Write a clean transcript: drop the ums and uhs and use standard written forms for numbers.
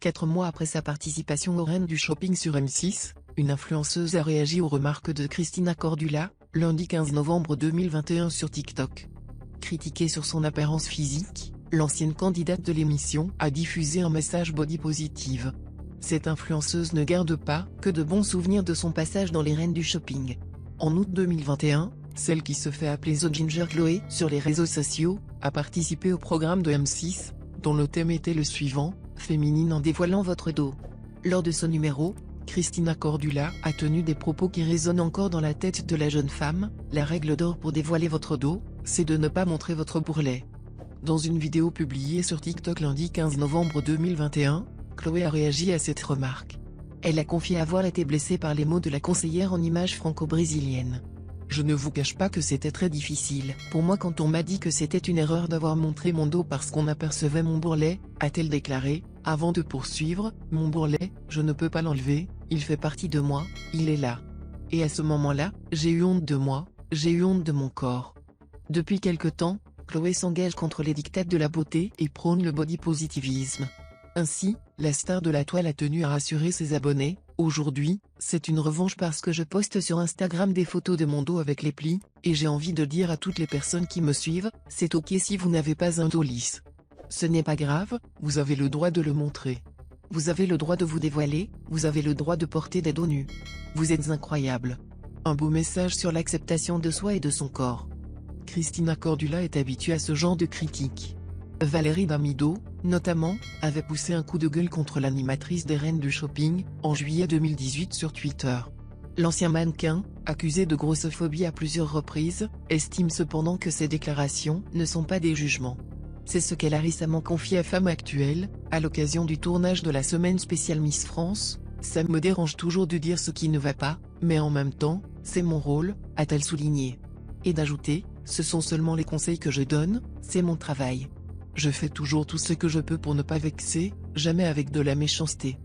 4 mois après sa participation aux Reines du Shopping sur M6, une influenceuse a réagi aux remarques de Christina Cordula, lundi 15 novembre 2021 sur TikTok. Critiquée sur son apparence physique, l'ancienne candidate de l'émission a diffusé un message body positive. Cette influenceuse ne garde pas que de bons souvenirs de son passage dans les Reines du Shopping. En août 2021, celle qui se fait appeler The Ginger Chloé sur les réseaux sociaux, a participé au programme de M6, dont le thème était le suivant, féminine en dévoilant votre dos. Lors de ce numéro, Christina Cordula a tenu des propos qui résonnent encore dans la tête de la jeune femme. La règle d'or pour dévoiler votre dos, c'est de ne pas montrer votre bourrelet. Dans une vidéo publiée sur TikTok lundi 15 novembre 2021, Chloé a réagi à cette remarque. Elle a confié avoir été blessée par les mots de la conseillère en images franco-brésilienne. Je ne vous cache pas que c'était très difficile pour moi quand on m'a dit que c'était une erreur d'avoir montré mon dos parce qu'on apercevait mon bourrelet, a-t-elle déclaré, avant de poursuivre, mon bourrelet, je ne peux pas l'enlever, il fait partie de moi, il est là. Et à ce moment-là, j'ai eu honte de moi, j'ai eu honte de mon corps. Depuis quelque temps, Chloé s'engage contre les dictats de la beauté et prône le body positivisme. Ainsi, la star de la toile a tenu à rassurer ses abonnés. Aujourd'hui, c'est une revanche parce que je poste sur Instagram des photos de mon dos avec les plis, et j'ai envie de dire à toutes les personnes qui me suivent, c'est ok si vous n'avez pas un dos lisse. Ce n'est pas grave, vous avez le droit de le montrer. Vous avez le droit de vous dévoiler, vous avez le droit de porter des dos nus. Vous êtes incroyable. Un beau message sur l'acceptation de soi et de son corps. Christina Cordula est habituée à ce genre de critiques. Valérie Damido, notamment, avait poussé un coup de gueule contre l'animatrice des Reines du Shopping, en juillet 2018 sur Twitter. L'ancien mannequin, accusé de grossophobie à plusieurs reprises, estime cependant que ces déclarations ne sont pas des jugements. C'est ce qu'elle a récemment confié à Femme Actuelle, à l'occasion du tournage de la semaine spéciale Miss France. Ça me dérange toujours de dire ce qui ne va pas, mais en même temps, c'est mon rôle, a-t-elle souligné. Et d'ajouter, ce sont seulement les conseils que je donne, c'est mon travail. Je fais toujours tout ce que je peux pour ne pas vexer, jamais avec de la méchanceté.